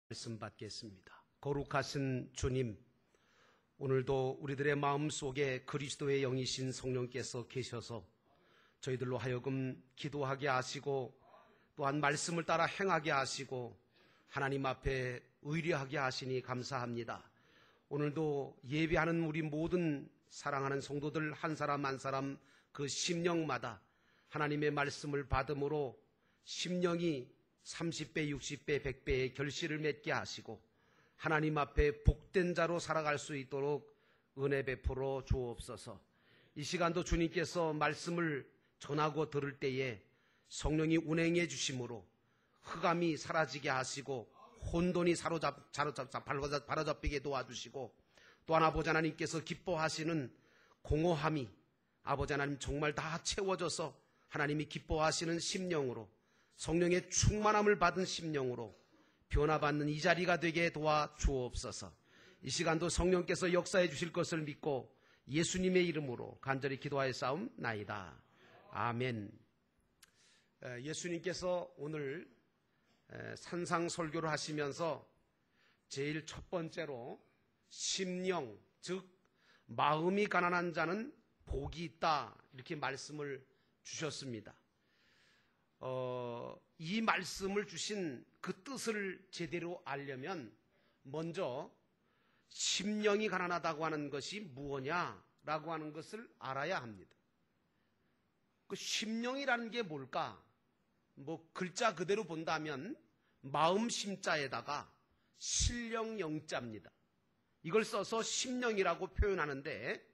말씀 받겠습니다. 거룩하신 주님, 오늘도 우리들의 마음속에 그리스도의 영이신 성령께서 계셔서 저희들로 하여금 기도하게 하시고 또한 말씀을 따라 행하게 하시고 하나님 앞에 의뢰하게 하시니 감사합니다. 오늘도 예배하는 우리 모든 사랑하는 성도들 한 사람 한 사람 그 심령마다 하나님의 말씀을 받음으로 심령이 30배, 60배, 100배의 결실을 맺게 하시고 하나님 앞에 복된 자로 살아갈 수 있도록 은혜 베풀어 주옵소서. 이 시간도 주님께서 말씀을 전하고 들을 때에 성령이 운행해 주심으로 흑암이 사라지게 하시고 혼돈이 바로잡히게 도와주시고 또한 아버지 하나님께서 기뻐하시는 공허함이 아버지 하나님 정말 다 채워져서 하나님이 기뻐하시는 심령으로 성령의 충만함을 받은 심령으로 변화받는 이 자리가 되게 도와주옵소서. 이 시간도 성령께서 역사해 주실 것을 믿고 예수님의 이름으로 간절히 기도하였사옵나이다. 아멘. 예수님께서 오늘 산상설교를 하시면서 제일 첫 번째로 심령, 즉 마음이 가난한 자는 복이 있다 이렇게 말씀을 주셨습니다. 이 말씀을 주신 그 뜻을 제대로 알려면 먼저 심령이 가난하다고 하는 것이 무엇냐라고 하는 것을 알아야 합니다. 그 심령이라는 게 뭘까? 글자 그대로 본다면 마음 심자에다가 신령 영자입니다. 이걸 써서 심령이라고 표현하는데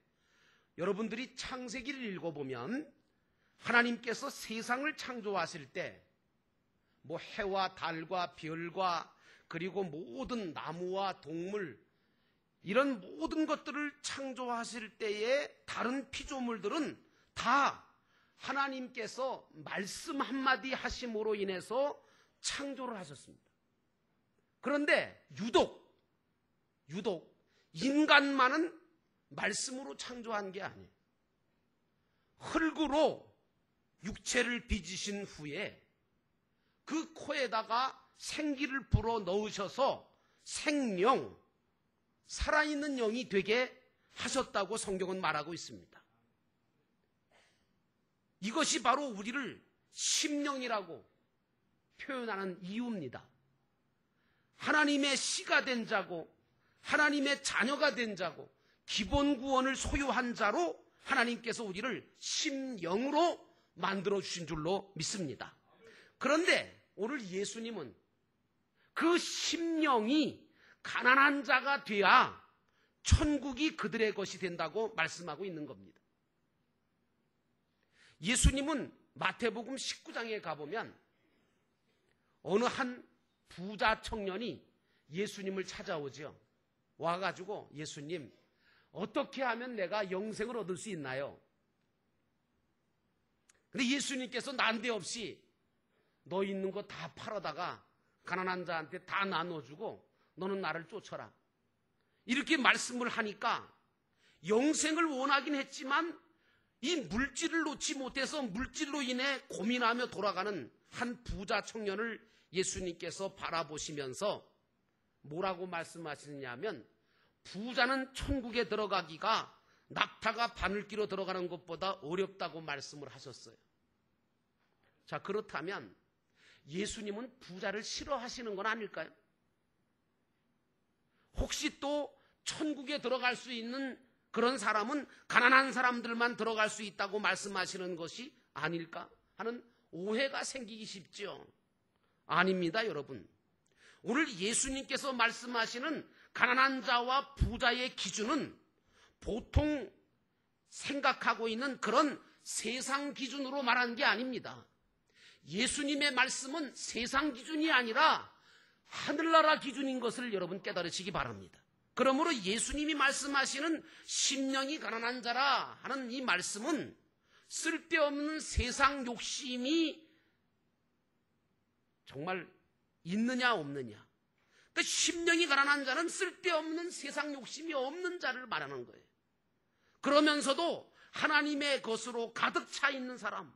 여러분들이 창세기를 읽어보면 하나님께서 세상을 창조하실 때 해와 달과 별과 그리고 모든 나무와 동물 이런 모든 것들을 창조하실 때에 다른 피조물들은 다 하나님께서 말씀 한마디 하심으로 인해서 창조를 하셨습니다. 그런데 유독 인간만은 말씀으로 창조한 게 아니에요. 흙으로 육체를 빚으신 후에 그 코에다가 생기를 불어 넣으셔서 생명, 살아있는 영이 되게 하셨다고 성경은 말하고 있습니다. 이것이 바로 우리를 심령이라고 표현하는 이유입니다. 하나님의 씨가 된 자고 하나님의 자녀가 된 자고 기본 구원을 소유한 자로 하나님께서 우리를 심령으로 만들어주신 줄로 믿습니다. 그런데 오늘 예수님은 그 심령이 가난한 자가 돼야 천국이 그들의 것이 된다고 말씀하고 있는 겁니다. 예수님은 마태복음 19장에 가보면 어느 한 부자 청년이 예수님을 찾아오죠. 와가지고 예수님, 어떻게 하면 내가 영생을 얻을 수 있나요? 근데 예수님께서 난데없이 너 있는 거 다 팔아다가 가난한 자한테 다 나눠주고 너는 나를 쫓아라. 이렇게 말씀을 하니까 영생을 원하긴 했지만 이 물질을 놓지 못해서 물질로 인해 고민하며 돌아가는 한 부자 청년을 예수님께서 바라보시면서 뭐라고 말씀하시느냐면 부자는 천국에 들어가기가 낙타가 바늘 끼로 들어가는 것보다 어렵다고 말씀을 하셨어요. 자, 그렇다면 예수님은 부자를 싫어하시는 건 아닐까요? 혹시 또 천국에 들어갈 수 있는 그런 사람은 가난한 사람들만 들어갈 수 있다고 말씀하시는 것이 아닐까 하는 오해가 생기기 쉽죠. 아닙니다, 여러분. 오늘 예수님께서 말씀하시는 가난한 자와 부자의 기준은 보통 생각하고 있는 그런 세상 기준으로 말하는 게 아닙니다. 예수님의 말씀은 세상 기준이 아니라 하늘나라 기준인 것을 여러분 깨달으시기 바랍니다. 그러므로 예수님이 말씀하시는 심령이 가난한 자라 하는 이 말씀은 쓸데없는 세상 욕심이 정말 있느냐 없느냐. 그러니까 심령이 가난한 자는 쓸데없는 세상 욕심이 없는 자를 말하는 거예요. 그러면서도 하나님의 것으로 가득 차 있는 사람,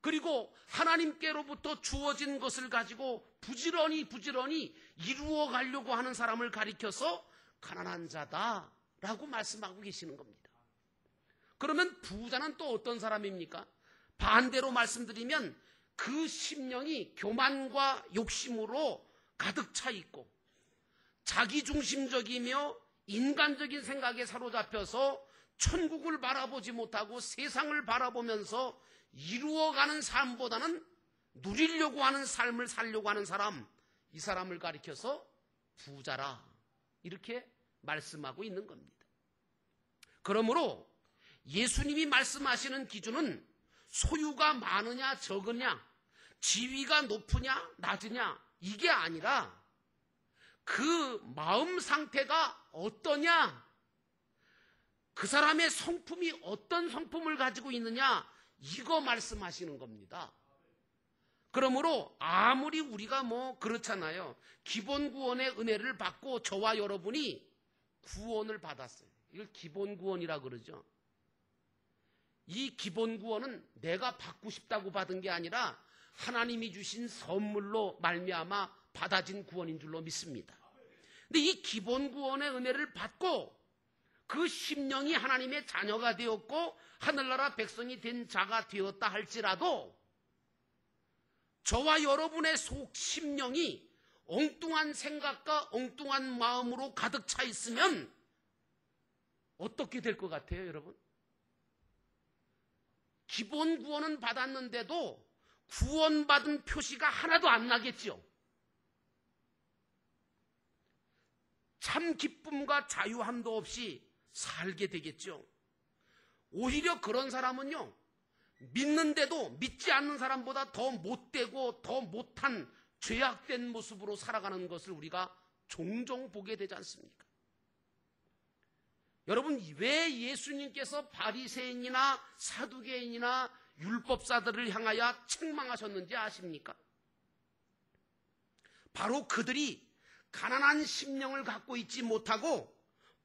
그리고 하나님께로부터 주어진 것을 가지고 부지런히 이루어 가려고 하는 사람을 가리켜서 가난한 자다라고 말씀하고 계시는 겁니다. 그러면 부자는 또 어떤 사람입니까? 반대로 말씀드리면 그 심령이 교만과 욕심으로 가득 차 있고 자기중심적이며 인간적인 생각에 사로잡혀서 천국을 바라보지 못하고 세상을 바라보면서 이루어가는 삶보다는 누리려고 하는 삶을 살려고 하는 사람, 이 사람을 가리켜서 부자라 이렇게 말씀하고 있는 겁니다. 그러므로 예수님이 말씀하시는 기준은 소유가 많으냐 적으냐, 지위가 높으냐 낮으냐 이게 아니라 그 마음 상태가 어떠냐, 그 사람의 성품이 어떤 성품을 가지고 있느냐 이거 말씀하시는 겁니다. 그러므로 아무리 우리가 그렇잖아요. 기본 구원의 은혜를 받고 저와 여러분이 구원을 받았어요. 이걸 기본 구원이라 그러죠. 이 기본 구원은 내가 받고 싶다고 받은 게 아니라 하나님이 주신 선물로 말미암아 받아진 구원인 줄로 믿습니다. 근데 이 기본 구원의 은혜를 받고 그 심령이 하나님의 자녀가 되었고 하늘나라 백성이 된 자가 되었다 할지라도 저와 여러분의 속 심령이 엉뚱한 생각과 엉뚱한 마음으로 가득 차 있으면 어떻게 될 것 같아요, 여러분? 기본 구원은 받았는데도 구원받은 표시가 하나도 안 나겠죠. 참 기쁨과 자유함도 없이 살게 되겠죠. 오히려 그런 사람은요, 믿는데도 믿지 않는 사람보다 더 못되고 더 못한 죄악된 모습으로 살아가는 것을 우리가 종종 보게 되지 않습니까? 여러분, 왜 예수님께서 바리새인이나 사두개인이나 율법사들을 향하여 책망하셨는지 아십니까? 바로 그들이 가난한 심령을 갖고 있지 못하고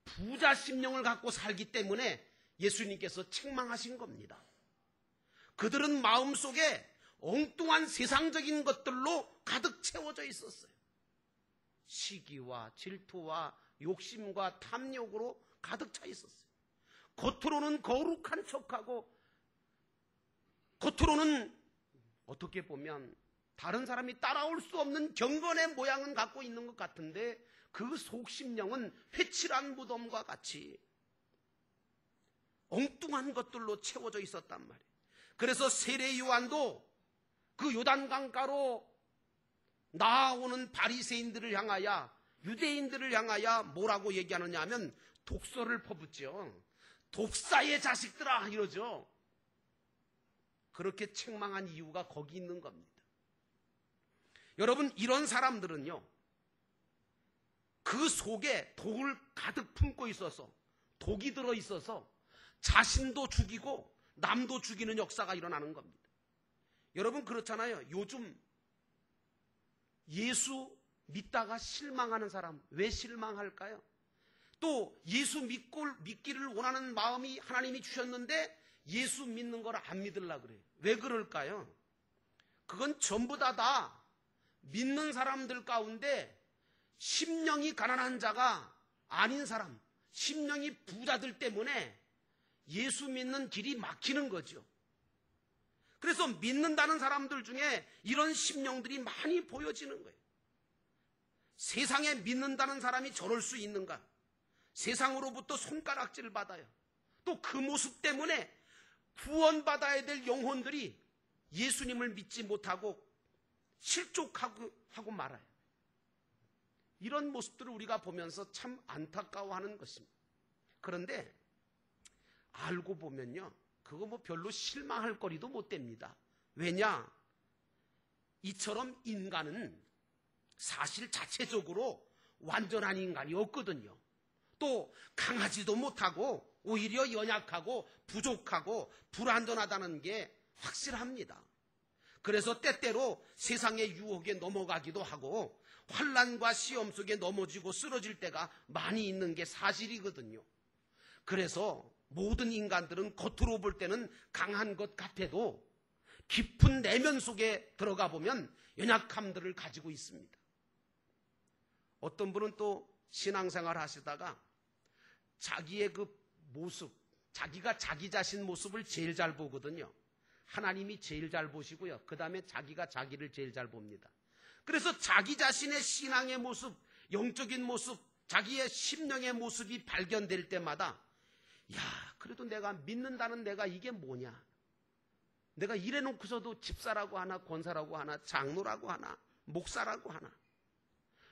부자 심령을 갖고 살기 때문에 예수님께서 책망하신 겁니다. 그들은 마음속에 엉뚱한 세상적인 것들로 가득 채워져 있었어요. 시기와 질투와 욕심과 탐욕으로 가득 차 있었어요. 겉으로는 거룩한 척하고 겉으로는 어떻게 보면 다른 사람이 따라올 수 없는 경건의 모양은 갖고 있는 것 같은데 그 속심령은 회칠한 무덤과 같이 엉뚱한 것들로 채워져 있었단 말이에요. 그래서 세례 요한도 그 요단강가로 나오는 바리새인들을 향하여, 유대인들을 향하여 뭐라고 얘기하느냐 하면 독설을 퍼붓죠. 독사의 자식들아 이러죠. 그렇게 책망한 이유가 거기 있는 겁니다. 여러분, 이런 사람들은요, 그 속에 독을 가득 품고 있어서, 독이 들어 있어서 자신도 죽이고 남도 죽이는 역사가 일어나는 겁니다. 여러분, 그렇잖아요. 요즘 예수 믿다가 실망하는 사람, 왜 실망할까요? 또 예수 믿기를 원하는 마음이 하나님이 주셨는데 예수 믿는 걸 안 믿으려고 그래요. 왜 그럴까요? 그건 전부 다 믿는 사람들 가운데 심령이 가난한 자가 아닌 사람, 심령이 부자들 때문에 예수 믿는 길이 막히는 거죠. 그래서 믿는다는 사람들 중에 이런 심령들이 많이 보여지는 거예요. 세상에 믿는다는 사람이 저럴 수 있는가? 세상으로부터 손가락질을 받아요. 또 그 모습 때문에 구원받아야 될 영혼들이 예수님을 믿지 못하고 실족하고 말아요. 이런 모습들을 우리가 보면서 참 안타까워하는 것입니다. 그런데 알고 보면요, 그거 별로 실망할 거리도 못 됩니다. 왜냐? 이처럼 인간은 사실 자체적으로 완전한 인간이 없거든요. 또 강하지도 못하고 오히려 연약하고 부족하고 불완전하다는 게 확실합니다. 그래서 때때로 세상의 유혹에 넘어가기도 하고 환난과 시험 속에 넘어지고 쓰러질 때가 많이 있는 게 사실이거든요. 그래서 모든 인간들은 겉으로 볼 때는 강한 것 같아도 깊은 내면 속에 들어가 보면 연약함들을 가지고 있습니다. 어떤 분은 또 신앙생활 하시다가 자기의 그 모습, 자기가 자기 자신 모습을 제일 잘 보거든요. 하나님이 제일 잘 보시고요. 그 다음에 자기가 자기를 제일 잘 봅니다. 그래서 자기 자신의 신앙의 모습, 영적인 모습, 자기의 심령의 모습이 발견될 때마다 야, 그래도 내가 믿는다는 내가 이게 뭐냐? 내가 이래놓고서도 집사라고 하나, 권사라고 하나, 장로라고 하나, 목사라고 하나.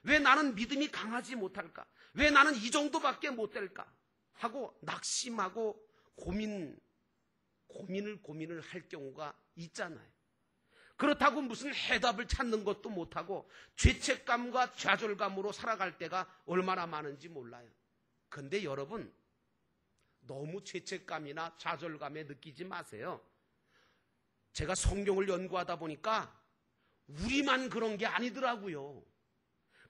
왜 나는 믿음이 강하지 못할까? 왜 나는 이 정도밖에 못 될까? 하고 낙심하고 고민을 할 경우가 있잖아요. 그렇다고 무슨 해답을 찾는 것도 못하고 죄책감과 좌절감으로 살아갈 때가 얼마나 많은지 몰라요. 근데 여러분, 너무 죄책감이나 좌절감에 느끼지 마세요. 제가 성경을 연구하다 보니까 우리만 그런 게 아니더라고요.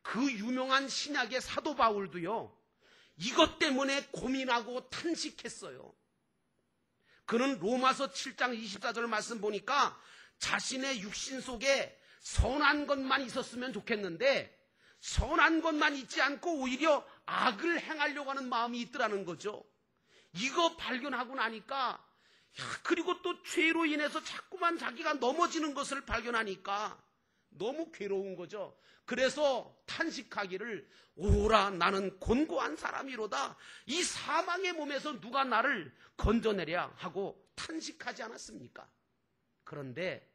그 유명한 신약의 사도 바울도요, 이것 때문에 고민하고 탄식했어요. 그는 로마서 7장 24절 말씀 보니까 자신의 육신 속에 선한 것만 있었으면 좋겠는데 선한 것만 있지 않고 오히려 악을 행하려고 하는 마음이 있더라는 거죠. 이거 발견하고 나니까 그리고 또 죄로 인해서 자꾸만 자기가 넘어지는 것을 발견하니까 너무 괴로운 거죠. 그래서 탄식하기를 오라 나는 곤고한 사람이로다. 이 사망의 몸에서 누가 나를 건져내랴 하고 탄식하지 않았습니까? 그런데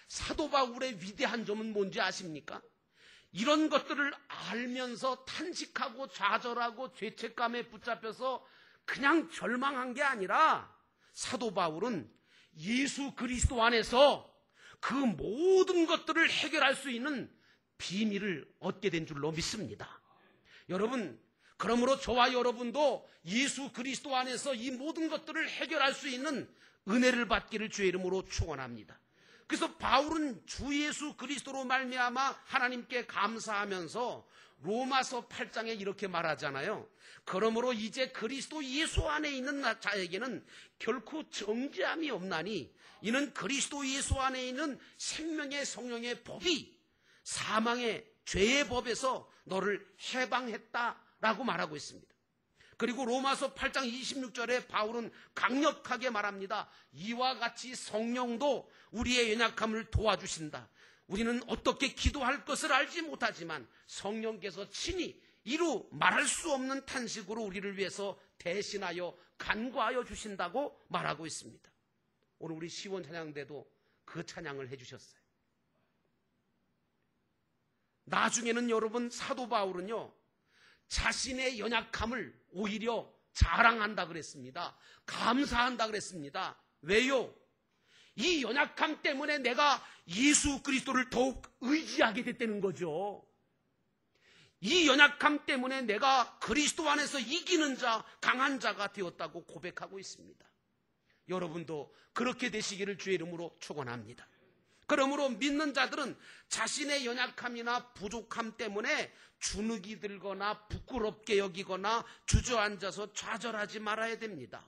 사도 바울의 위대한 점은 뭔지 아십니까? 이런 것들을 알면서 탄식하고 좌절하고 죄책감에 붙잡혀서 그냥 절망한 게 아니라 사도 바울은 예수 그리스도 안에서 그 모든 것들을 해결할 수 있는 비밀을 얻게 된 줄로 믿습니다. 여러분, 그러므로 저와 여러분도 예수 그리스도 안에서 이 모든 것들을 해결할 수 있는 은혜를 받기를 주의 이름으로 축원합니다. 그래서 바울은 주 예수 그리스도로 말미암아 하나님께 감사하면서 로마서 8장에 이렇게 말하잖아요. 그러므로 이제 그리스도 예수 안에 있는 자에게는 결코 정죄함이 없나니 이는 그리스도 예수 안에 있는 생명의 성령의 법이 사망의 죄의 법에서 너를 해방했다라고 말하고 있습니다. 그리고 로마서 8장 26절에 바울은 강력하게 말합니다. 이와 같이 성령도 우리의 연약함을 도와주신다. 우리는 어떻게 기도할 것을 알지 못하지만 성령께서 친히 이루 말할 수 없는 탄식으로 우리를 위해서 대신하여 간구하여 주신다고 말하고 있습니다. 오늘 우리 시원 찬양대도 그 찬양을 해주셨어요. 나중에는 여러분 사도 바울은요, 자신의 연약함을 오히려 자랑한다 그랬습니다. 감사한다 그랬습니다. 왜요? 이 연약함 때문에 내가 예수 그리스도를 더욱 의지하게 됐다는 거죠. 이 연약함 때문에 내가 그리스도 안에서 이기는 자, 강한 자가 되었다고 고백하고 있습니다. 여러분도 그렇게 되시기를 주의 이름으로 축원합니다. 그러므로 믿는 자들은 자신의 연약함이나 부족함 때문에 주눅이 들거나 부끄럽게 여기거나 주저앉아서 좌절하지 말아야 됩니다.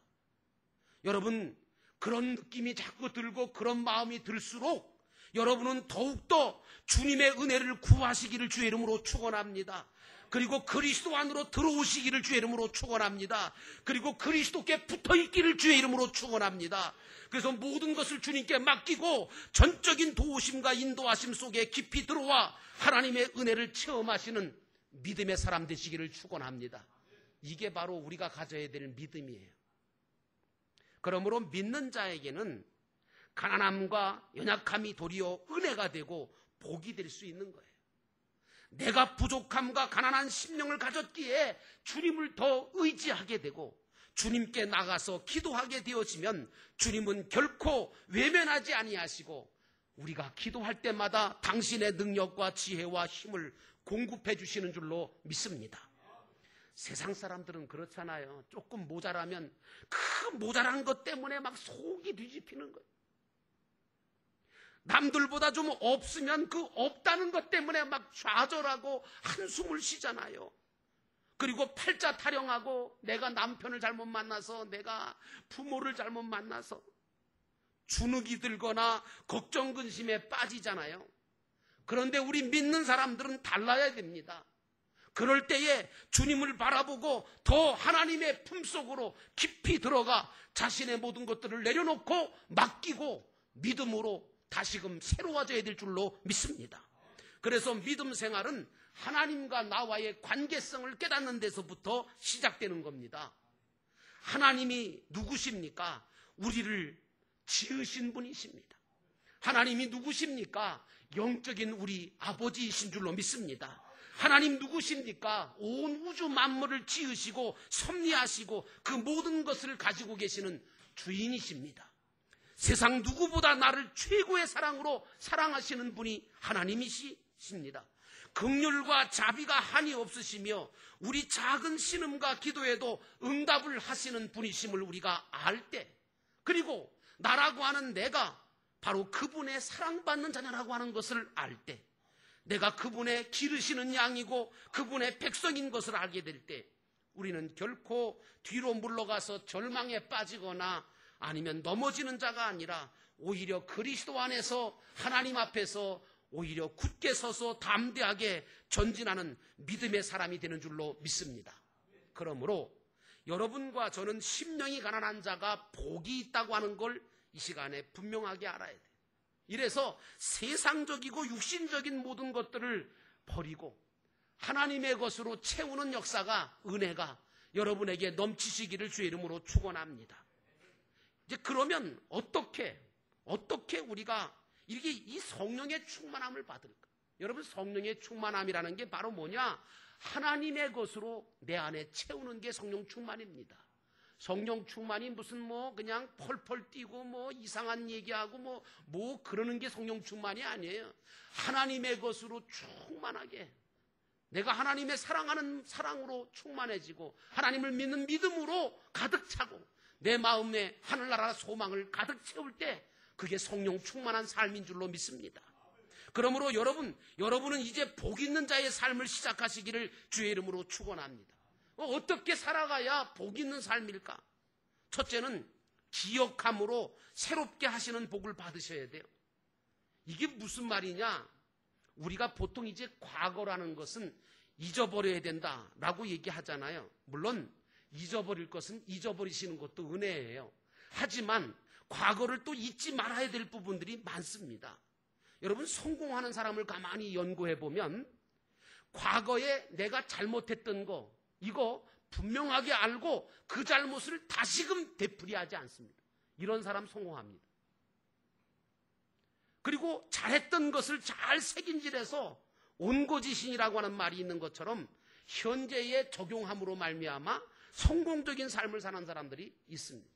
여러분, 그런 느낌이 자꾸 들고 그런 마음이 들수록 여러분은 더욱더 주님의 은혜를 구하시기를 주의 이름으로 축원합니다. 그리고 그리스도 안으로 들어오시기를 주의 이름으로 축원합니다. 그리고 그리스도께 붙어있기를 주의 이름으로 축원합니다. 그래서 모든 것을 주님께 맡기고 전적인 도우심과 인도하심 속에 깊이 들어와 하나님의 은혜를 체험하시는 믿음의 사람 되시기를 축원합니다. 이게 바로 우리가 가져야 될 믿음이에요. 그러므로 믿는 자에게는 가난함과 연약함이 도리어 은혜가 되고 복이 될 수 있는 거예요. 내가 부족함과 가난한 심령을 가졌기에 주님을 더 의지하게 되고 주님께 나가서 기도하게 되어지면 주님은 결코 외면하지 아니하시고 우리가 기도할 때마다 당신의 능력과 지혜와 힘을 공급해 주시는 줄로 믿습니다. 세상 사람들은 그렇잖아요. 조금 모자라면 그 모자란 것 때문에 막 속이 뒤집히는 거예요. 남들보다 좀 없으면 그 없다는 것 때문에 막 좌절하고 한숨을 쉬잖아요. 그리고 팔자 타령하고 내가 남편을 잘못 만나서 내가 부모를 잘못 만나서 주눅이 들거나 걱정 근심에 빠지잖아요. 그런데 우리 믿는 사람들은 달라야 됩니다. 그럴 때에 주님을 바라보고 더 하나님의 품속으로 깊이 들어가 자신의 모든 것들을 내려놓고 맡기고 믿음으로 다시금 새로워져야 될 줄로 믿습니다. 그래서 믿음 생활은 하나님과 나와의 관계성을 깨닫는 데서부터 시작되는 겁니다. 하나님이 누구십니까? 우리를 지으신 분이십니다. 하나님이 누구십니까? 영적인 우리 아버지이신 줄로 믿습니다. 하나님 누구십니까? 온 우주 만물을 지으시고 섭리하시고 그 모든 것을 가지고 계시는 주인이십니다. 세상 누구보다 나를 최고의 사랑으로 사랑하시는 분이 하나님이십니다. 긍휼과 자비가 한이 없으시며 우리 작은 신음과 기도에도 응답을 하시는 분이심을 우리가 알 때, 그리고 나라고 하는 내가 바로 그분의 사랑받는 자녀라고 하는 것을 알 때, 내가 그분의 기르시는 양이고 그분의 백성인 것을 알게 될 때, 우리는 결코 뒤로 물러가서 절망에 빠지거나 아니면 넘어지는 자가 아니라 오히려 그리스도 안에서 하나님 앞에서 오히려 굳게 서서 담대하게 전진하는 믿음의 사람이 되는 줄로 믿습니다. 그러므로 여러분과 저는 심령이 가난한 자가 복이 있다고 하는 걸 이 시간에 분명하게 알아야 돼요. 이래서 세상적이고 육신적인 모든 것들을 버리고 하나님의 것으로 채우는 역사가, 은혜가 여러분에게 넘치시기를 주의 이름으로 축원합니다. 이제 그러면 어떻게 우리가 이렇게 이 성령의 충만함을 받을까? 여러분, 성령의 충만함이라는 게 바로 뭐냐? 하나님의 것으로 내 안에 채우는 게 성령 충만입니다. 성령 충만이 무슨 그냥 펄펄 뛰고 이상한 얘기하고 그러는 게 성령 충만이 아니에요. 하나님의 것으로 충만하게, 내가 하나님의 사랑하는 사랑으로 충만해지고 하나님을 믿는 믿음으로 가득 차고 내 마음에 하늘나라 소망을 가득 채울 때, 그게 성령 충만한 삶인 줄로 믿습니다. 그러므로 여러분은 이제 복 있는 자의 삶을 시작하시기를 주의 이름으로 축원합니다. 어떻게 살아가야 복 있는 삶일까? 첫째는 기억함으로 새롭게 하시는 복을 받으셔야 돼요. 이게 무슨 말이냐? 우리가 보통 이제 과거라는 것은 잊어버려야 된다라고 얘기하잖아요. 물론 잊어버릴 것은 잊어버리시는 것도 은혜예요. 하지만 과거를 또 잊지 말아야 될 부분들이 많습니다. 여러분, 성공하는 사람을 가만히 연구해 보면 과거에 내가 잘못했던 거, 이거 분명하게 알고 그 잘못을 다시금 되풀이하지 않습니다. 이런 사람 성공합니다. 그리고 잘했던 것을 잘 새김질해서 온고지신이라고 하는 말이 있는 것처럼 현재에 적용함으로 말미암아 성공적인 삶을 사는 사람들이 있습니다.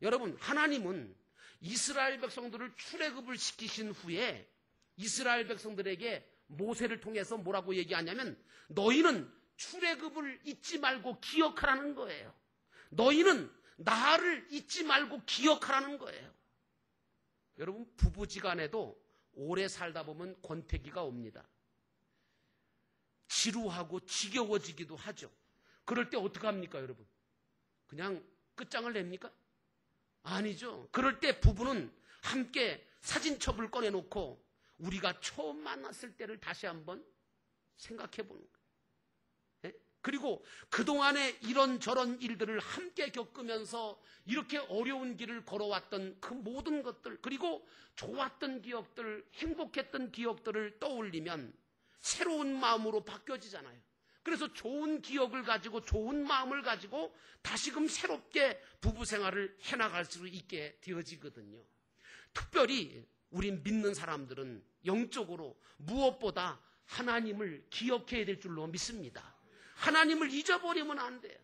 여러분, 하나님은 이스라엘 백성들을 출애굽을 시키신 후에 이스라엘 백성들에게 모세를 통해서 뭐라고 얘기하냐면, 너희는 출애굽을 잊지 말고 기억하라는 거예요. 너희는 나를 잊지 말고 기억하라는 거예요. 여러분, 부부지간에도 오래 살다 보면 권태기가 옵니다. 지루하고 지겨워지기도 하죠. 그럴 때 어떻게 합니까, 여러분? 그냥 끝장을 냅니까? 아니죠. 그럴 때 부부는 함께 사진첩을 꺼내놓고 우리가 처음 만났을 때를 다시 한번 생각해 보는 거예요. 그리고 그동안에 이런저런 일들을 함께 겪으면서 이렇게 어려운 길을 걸어왔던 그 모든 것들, 그리고 좋았던 기억들, 행복했던 기억들을 떠올리면 새로운 마음으로 바뀌어지잖아요. 그래서 좋은 기억을 가지고 좋은 마음을 가지고 다시금 새롭게 부부 생활을 해나갈 수 있게 되어지거든요. 특별히 우리 믿는 사람들은 영적으로 무엇보다 하나님을 기억해야 될 줄로 믿습니다. 하나님을 잊어버리면 안 돼요.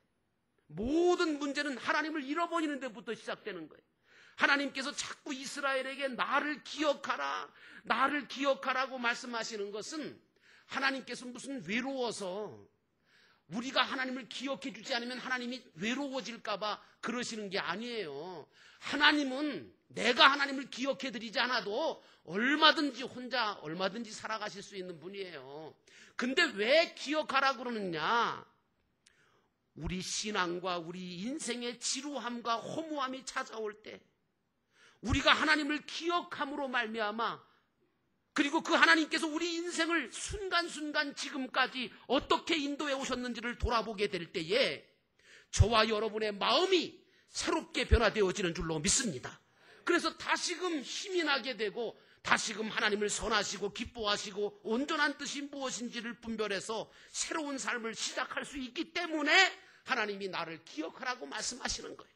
모든 문제는 하나님을 잃어버리는 데부터 시작되는 거예요. 하나님께서 자꾸 이스라엘에게 나를 기억하라고 말씀하시는 것은 하나님께서 무슨 외로워서 우리가 하나님을 기억해 주지 않으면 하나님이 외로워질까 봐 그러시는 게 아니에요. 하나님은 내가 하나님을 기억해 드리지 않아도 얼마든지 혼자 얼마든지 살아가실 수 있는 분이에요. 근데 왜 기억하라고 그러느냐? 우리 신앙과 우리 인생의 지루함과 허무함이 찾아올 때 우리가 하나님을 기억함으로 말미암아 그리고 그 하나님께서 우리 인생을 순간순간 지금까지 어떻게 인도해 오셨는지를 돌아보게 될 때에 저와 여러분의 마음이 새롭게 변화되어지는 줄로 믿습니다. 그래서 다시금 힘이 나게 되고 다시금 하나님을 선하시고 기뻐하시고 온전한 뜻이 무엇인지를 분별해서 새로운 삶을 시작할 수 있기 때문에 하나님이 나를 기억하라고 말씀하시는 거예요.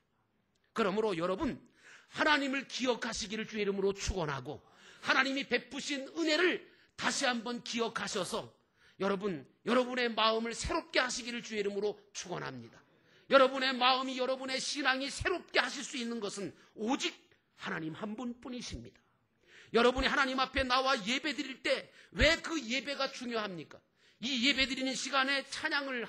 그러므로 여러분, 하나님을 기억하시기를 주의 이름으로 축원하고 하나님이 베푸신 은혜를 다시 한번 기억하셔서 여러분의 마음을 새롭게 하시기를 주의 이름으로 축원합니다. 여러분의 마음이, 여러분의 신앙이 새롭게 하실 수 있는 것은 오직 하나님 한 분뿐이십니다. 여러분이 하나님 앞에 나와 예배 드릴 때 왜 그 예배가 중요합니까? 이 예배 드리는 시간에 찬양을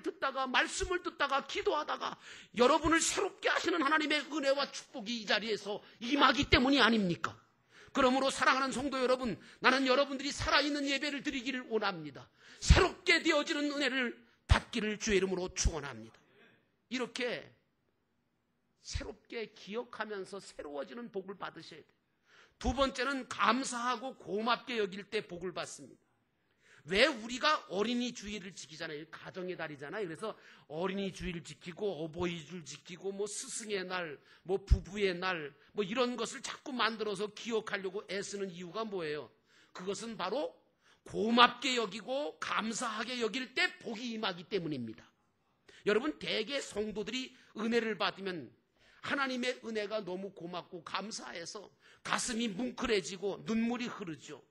듣다가 말씀을 듣다가 기도하다가 여러분을 새롭게 하시는 하나님의 은혜와 축복이 이 자리에서 임하기 때문이 아닙니까? 그러므로 사랑하는 성도 여러분, 나는 여러분들이 살아있는 예배를 드리기를 원합니다. 새롭게 되어지는 은혜를 받기를 주의 이름으로 축원합니다. 이렇게 새롭게 기억하면서 새로워지는 복을 받으셔야 돼요. 두 번째는 감사하고 고맙게 여길 때 복을 받습니다. 왜 우리가 어린이 주일을 지키잖아요. 가정의 달이잖아요. 그래서 어린이 주일 지키고 어버이줄 지키고 뭐 스승의 날, 뭐 부부의 날, 뭐 이런 것을 자꾸 만들어서 기억하려고 애쓰는 이유가 뭐예요? 그것은 바로 고맙게 여기고 감사하게 여길 때 복이 임하기 때문입니다. 여러분, 대개 성도들이 은혜를 받으면 하나님의 은혜가 너무 고맙고 감사해서 가슴이 뭉클해지고 눈물이 흐르죠.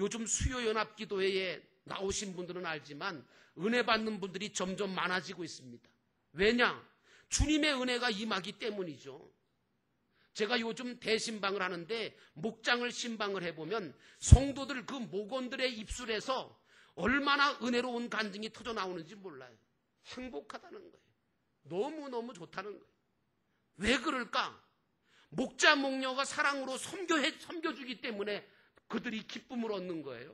요즘 수요연합기도회에 나오신 분들은 알지만 은혜 받는 분들이 점점 많아지고 있습니다. 왜냐? 주님의 은혜가 임하기 때문이죠. 제가 요즘 대신방을 하는데 목장을 신방을 해보면 성도들 그 목원들의 입술에서 얼마나 은혜로운 간증이 터져 나오는지 몰라요. 행복하다는 거예요. 너무너무 좋다는 거예요. 왜 그럴까? 목자 목녀가 사랑으로 섬겨주기 때문에 그들이 기쁨을 얻는 거예요.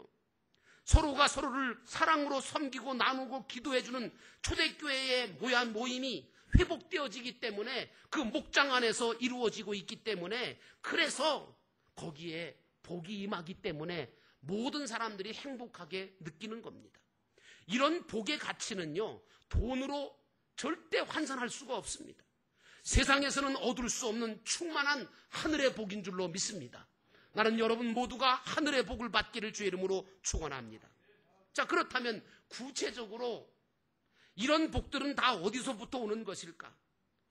서로가 서로를 사랑으로 섬기고 나누고 기도해주는 초대교회의 모임이 회복되어지기 때문에 그 목장 안에서 이루어지고 있기 때문에, 그래서 거기에 복이 임하기 때문에 모든 사람들이 행복하게 느끼는 겁니다. 이런 복의 가치는요, 돈으로 절대 환산할 수가 없습니다. 세상에서는 얻을 수 없는 충만한 하늘의 복인 줄로 믿습니다. 나는 여러분 모두가 하늘의 복을 받기를 주의 이름으로 축원합니다. 자, 그렇다면 구체적으로 이런 복들은 다 어디서부터 오는 것일까?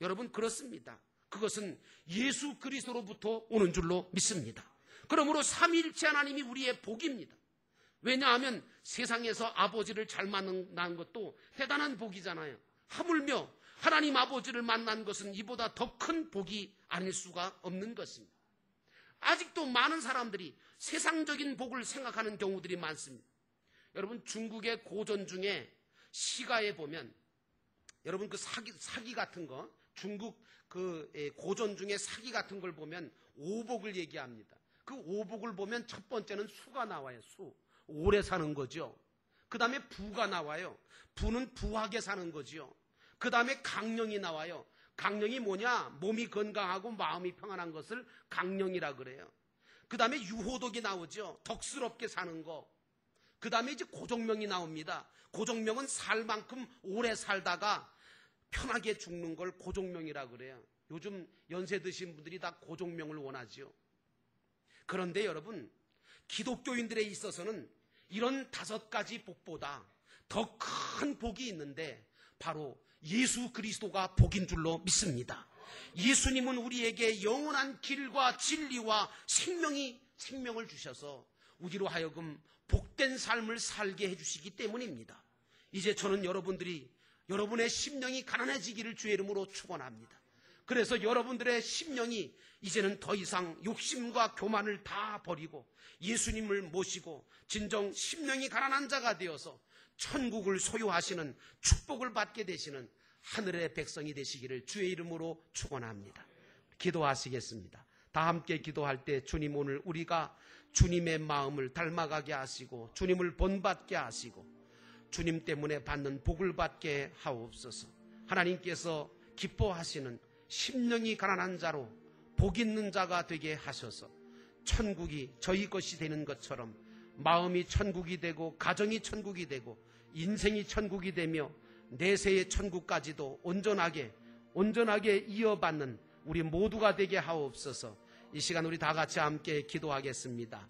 여러분, 그렇습니다. 그것은 예수 그리스도로부터 오는 줄로 믿습니다. 그러므로 삼위일체 하나님이 우리의 복입니다. 왜냐하면 세상에서 아버지를 잘 만난 것도 대단한 복이잖아요. 하물며 하나님 아버지를 만난 것은 이보다 더 큰 복이 아닐 수가 없는 것입니다. 아직도 많은 사람들이 세상적인 복을 생각하는 경우들이 많습니다. 여러분, 중국의 고전 중에 시가에 보면, 여러분 그 사기 같은 거, 중국 그 고전 중에 사기 같은 걸 보면 오복을 얘기합니다. 그 오복을 보면 첫 번째는 수가 나와요. 수. 오래 사는 거죠. 그 다음에 부가 나와요. 부는 부하게 사는 거죠. 그 다음에 강령이 나와요. 강령이 뭐냐? 몸이 건강하고 마음이 평안한 것을 강령이라 그래요. 그 다음에 유호덕이 나오죠. 덕스럽게 사는 거. 그 다음에 이제 고종명이 나옵니다. 고종명은 살 만큼 오래 살다가 편하게 죽는 걸 고종명이라 그래요. 요즘 연세 드신 분들이 다 고종명을 원하죠. 그런데 여러분, 기독교인들에 있어서는 이런 5가지 복보다 더 큰 복이 있는데 바로 예수 그리스도가 복인 줄로 믿습니다. 예수님은 우리에게 영원한 길과 진리와 생명을 주셔서 우리로 하여금 복된 삶을 살게 해주시기 때문입니다. 이제 저는 여러분의 심령이 가난해지기를 주의 이름으로 축원합니다. 그래서 여러분들의 심령이 이제는 더 이상 욕심과 교만을 다 버리고 예수님을 모시고 진정 심령이 가난한 자가 되어서 천국을 소유하시는 축복을 받게 되시는 하늘의 백성이 되시기를 주의 이름으로 축원합니다. 기도하시겠습니다. 다 함께 기도할 때 주님, 오늘 우리가 주님의 마음을 닮아가게 하시고 주님을 본받게 하시고 주님 때문에 받는 복을 받게 하옵소서. 하나님께서 기뻐하시는 심령이 가난한 자로 복 있는 자가 되게 하셔서 천국이 저희 것이 되는 것처럼 마음이 천국이 되고 가정이 천국이 되고 인생이 천국이 되며 내세의 천국까지도 온전하게 이어받는 우리 모두가 되게 하옵소서. 이 시간 우리 다 같이 함께 기도하겠습니다.